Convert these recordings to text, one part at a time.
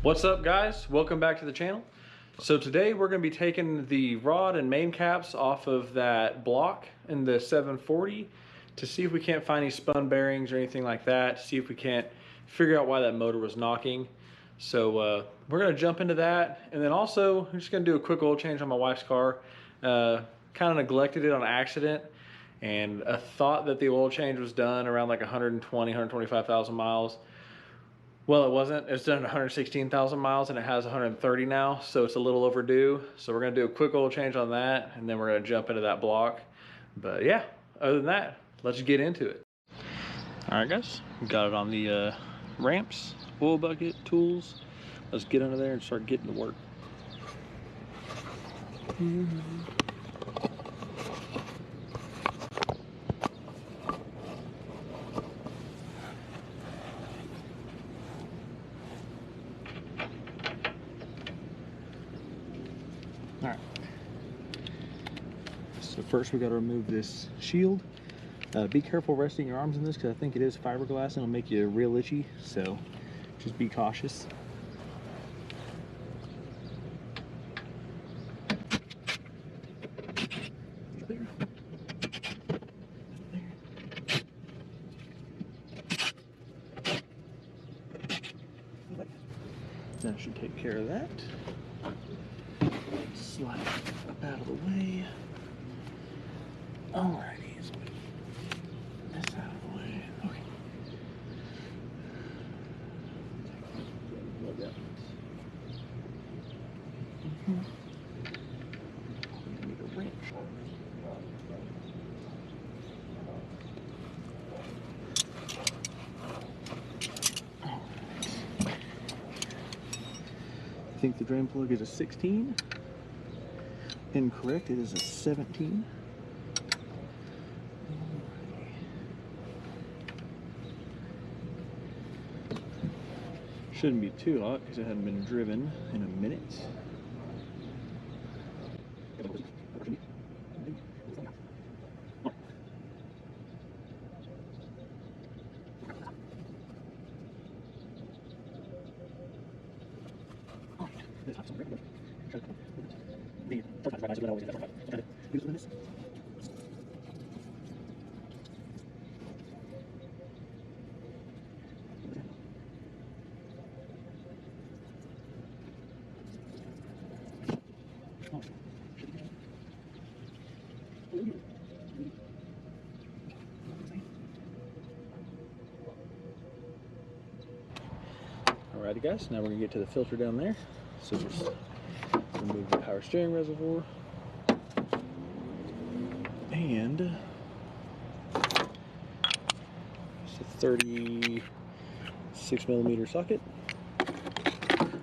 What's up, guys? Welcome back to the channel. So today we're going to be taking the rod and main caps off of that block in the 740 to see if we can't find any spun bearings or anything like that, see if we can't figure out why that motor was knocking. So we're going to jump into that, and then also I'm just going to do a quick oil change on my wife's car. Kind of neglected it on accident, and I thought that the oil change was done around like 125,000 miles. Well, it wasn't. It's done 116,000 miles and it has 130 now, so it's a little overdue. So we're gonna do a quick oil change on that, and then we're gonna jump into that block. But yeah, other than that, let's get into it. All right, guys, got it on the ramps, oil bucket, tools. Let's get under there and start getting to work. All right, so first we got to remove this shield. Be careful resting your arms in this because I think it is fiberglass and it'll make you real itchy, so just be cautious. That should take care of that. Slide it up out of the way. Alrighty, let's move this out of the way. Okay. Plug that. Need a wrench. I think the drain plug is a 16. Incorrect, it is a 17. Shouldn't be too hot because it hadn't been driven in a minute. Alrighty, guys, now we're gonna get to the filter down there. So just remove the power steering reservoir and it's a 36 millimeter socket.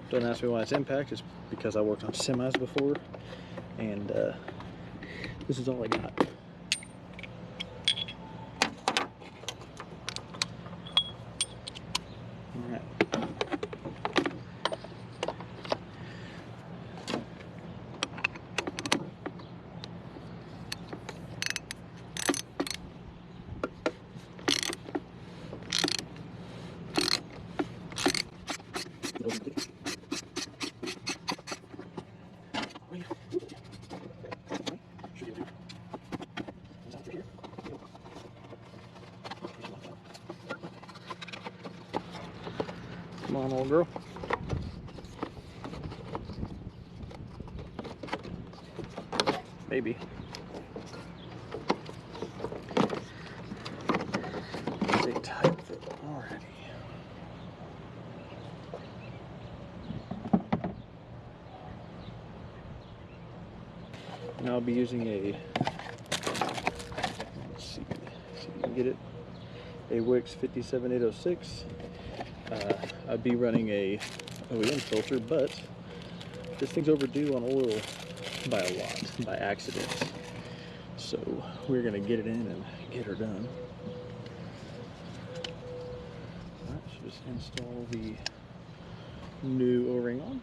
Don't ask me why it's impact, it's because I worked on semis before, and this is all I got. Alright. Come on, old girl. Maybe. It's a tight fit already. Now I'll be using a, let's see if you can get it, a Wix 57806. I'd be running a OEM filter, but this thing's overdue on oil by a lot, by accident. So we're gonna get it in and get her done. Alright, so just install the new O-ring on.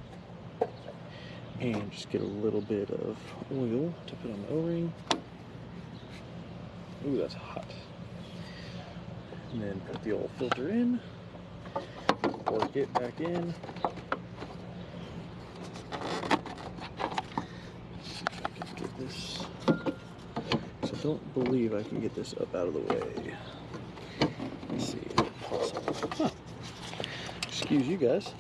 And just get a little bit of oil to put on the O-ring. Ooh, that's hot. And then put the old filter in. Work it back in. don't believe I can get this up out of the way. Let's see, is it possible? Huh. Excuse you guys.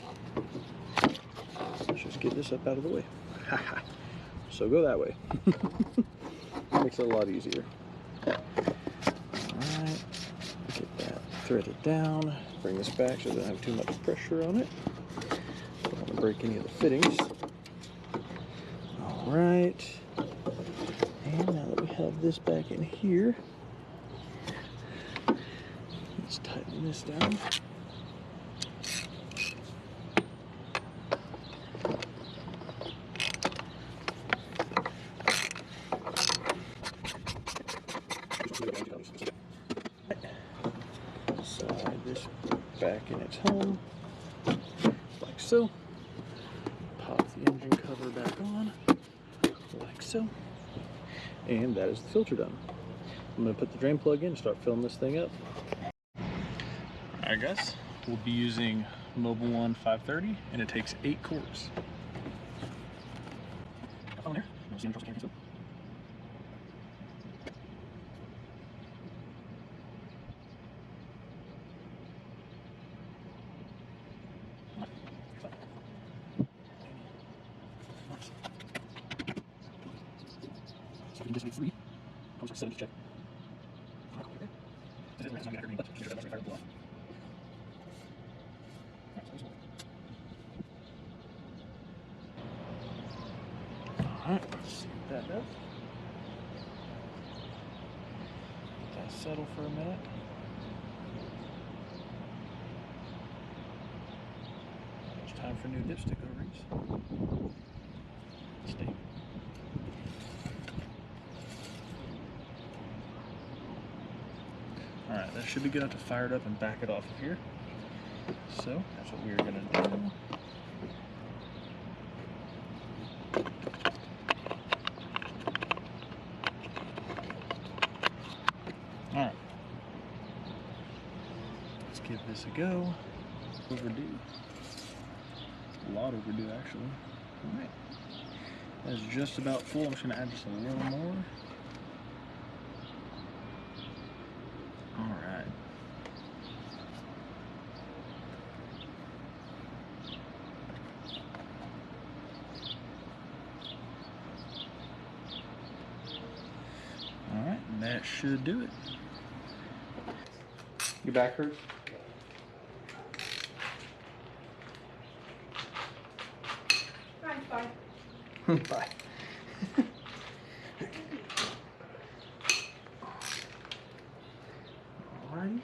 Let's just get this up out of the way. So go that way. Makes it a lot easier. Alright, get that threaded down. Bring this back so it doesn't have too much pressure on it. Don't want to break any of the fittings. Alright. And now that we have this back in here, let's tighten this down. Slide this back in its home, like so. Pop the engine cover back on, like so. And that is the filter done. I'm going to put the drain plug in and start filling this thing up. Alright guys, we'll be using Mobil 1 530 and it takes 8 quarts. So we can just make 3. I'll just set it to check. Alright, let's see what that does. Let that settle for a minute. It's time for new dipstick O-rings. Stay. Alright, that should be good enough to fire it up and back it off of here. So, that's what we're going to do. Alright. Let's give this a go. Overdue. A lot overdue, actually. Alright. That's just about full. I'm just going to add just a little more. Alright. Alright, that should do it. Your back hurts? Bye. Bye. Alrighty.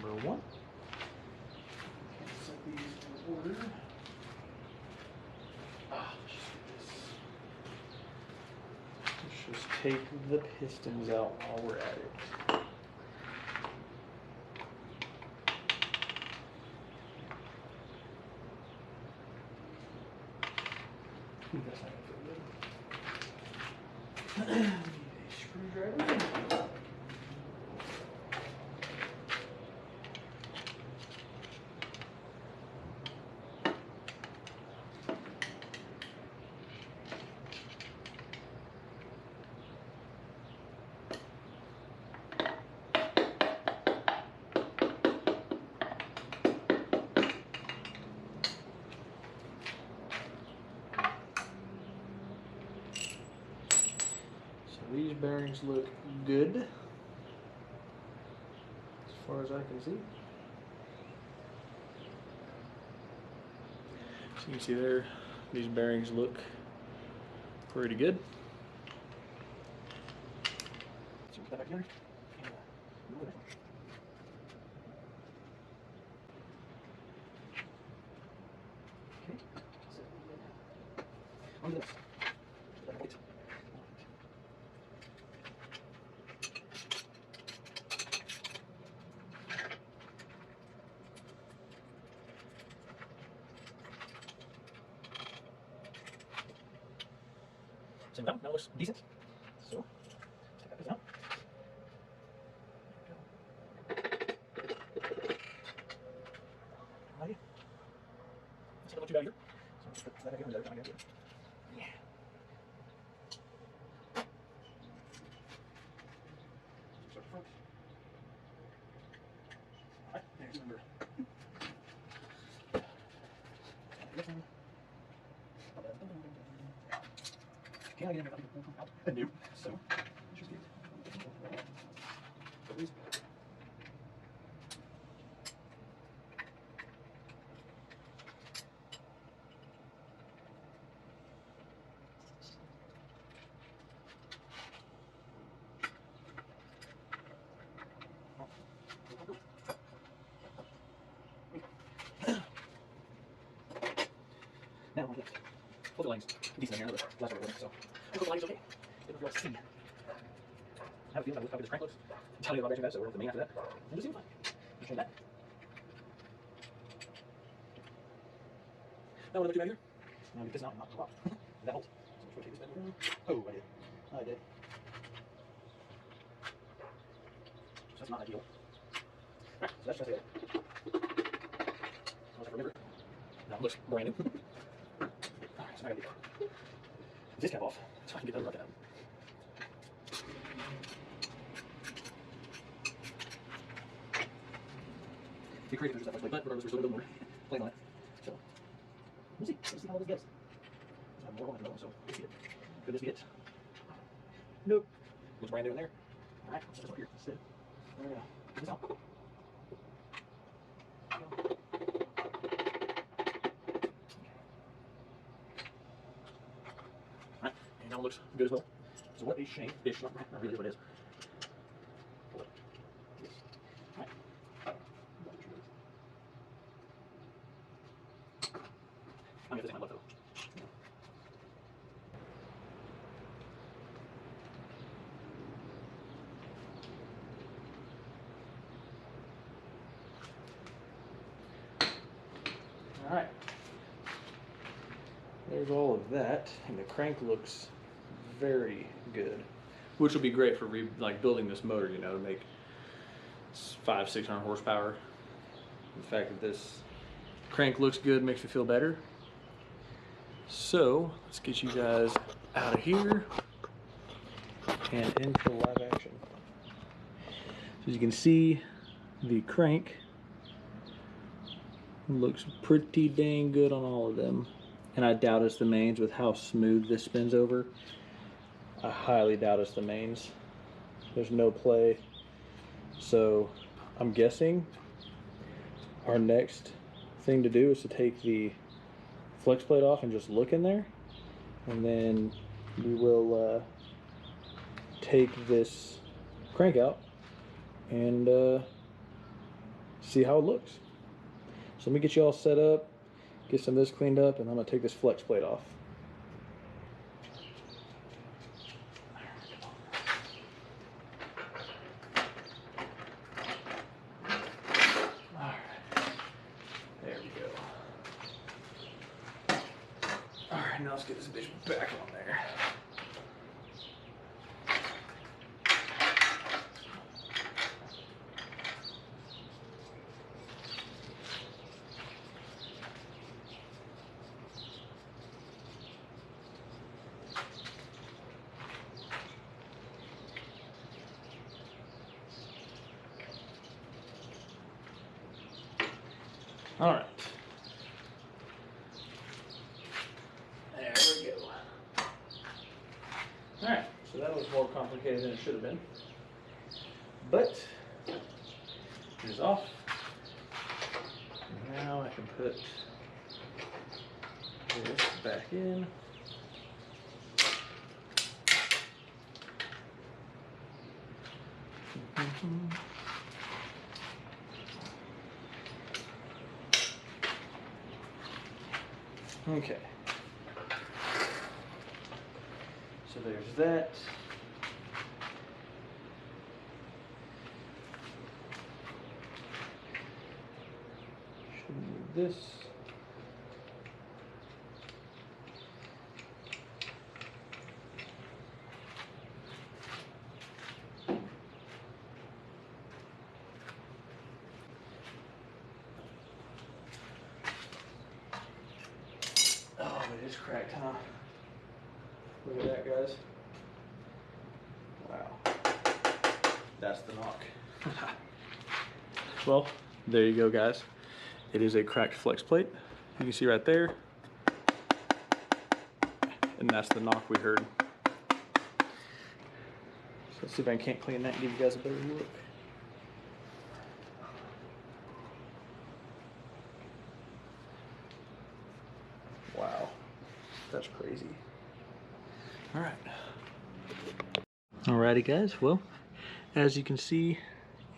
Number 1. Set these in order. Let's just take the pistons out while we're at it. That's not gonna feel good. Need a screwdriver. These bearings look good as far as I can see. So you can see there, these bearings look pretty good. together. Okay, so on to this. Wait. Same time, that looks decent. So, take that piece out. Alrighty. Let's get a little too bad here. So, let's put that back in there. Yeah. Start the front. Alright, there's number. This one. Can I get everything out? I do. So, let's just get these. Now, both the lines decent in here, the last one, so both the lines okay. If you want to see, I have a feeling how good this crank looks. I'm telling you about battery, so we're with the main after that. And it seems fine. Just change that. Now, another two out here. Now, get this out and not go out. That holds. So, we'll take this back down. Oh, I did. I did. So, that's not ideal. Alright, so that's just it. I'll remember. Now, it looks brand new. Alright, so I gotta get this cap off so I can get the other rocket out. Be creative, there's that much plate, but regardless, we're still gonna build more. Plate on it. So, we'll see. Let's see how this gets. I have more on it, so we'll see it. Could this be it? Nope. Looks brand new in there. Alright, let's just over here. Sit. There we go. Get this out. Alright, and now it looks good as well. So what a shame. Ish, not really what it is. Hold it. Yes. Alright. I'm gonna take my left though. Alright. There's all of that, and the crank looks very good. Which will be great for like building this motor, you know, to make 500-600 horsepower. The fact that this crank looks good makes me feel better. So let's get you guys out of here and into live action. So as you can see, the crank looks pretty dang good on all of them. And I doubt it's the mains with how smooth this spins over. I highly doubt it's the mains. There's no play. So I'm guessing our next thing to do is to take the flex plate off and just look in there. And then we will take this crank out and see how it looks. So let me get you all set up, get some of this cleaned up, and I'm going to take this flex plate off. Alright, there we go. Alright, now let's get this bitch back on there. All right. There we go. All right, so that was more complicated than it should have been. But it is off. Now I can put this back in. Okay. So there's that. Should move this. Oh, it is cracked, huh? Look at that, guys. Wow. That's the knock. Well, there you go, guys. It is a cracked flex plate. You can see right there. And that's the knock we heard. So let's see if I can't clean that and give you guys a better look. Wow, that's crazy. All right. Alrighty, guys. Well, as you can see,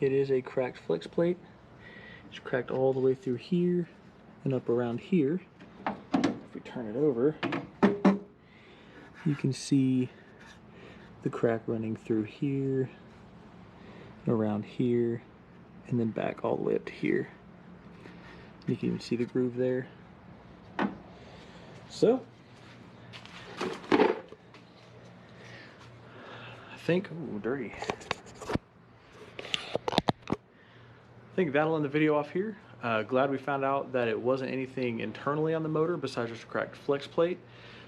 it is a cracked flex plate. It's cracked all the way through here and up around here. If we turn it over, you can see the crack running through here, around here, and then back all the way up to here. You can even see the groove there. So, I think, ooh, dirty. I think that'll end the video off here. Glad we found out that it wasn't anything internally on the motor besides just a cracked flex plate.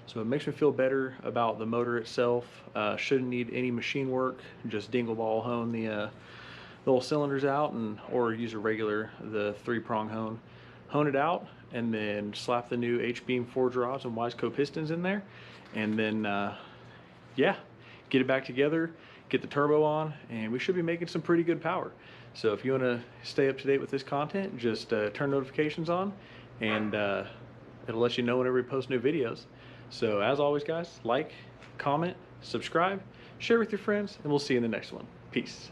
So it makes me feel better about the motor itself. Shouldn't need any machine work. Just dingle ball hone the little cylinders out, and or use a regular, the 3-prong hone. Hone it out, and then slap the new H-beam forged rods and Wiseco pistons in there, and then yeah, get it back together, get the turbo on, and we should be making some pretty good power. So if you want to stay up to date with this content, just turn notifications on, and it'll let you know whenever we post new videos. So as always, guys, like, comment, subscribe, share with your friends, and we'll see you in the next one. Peace.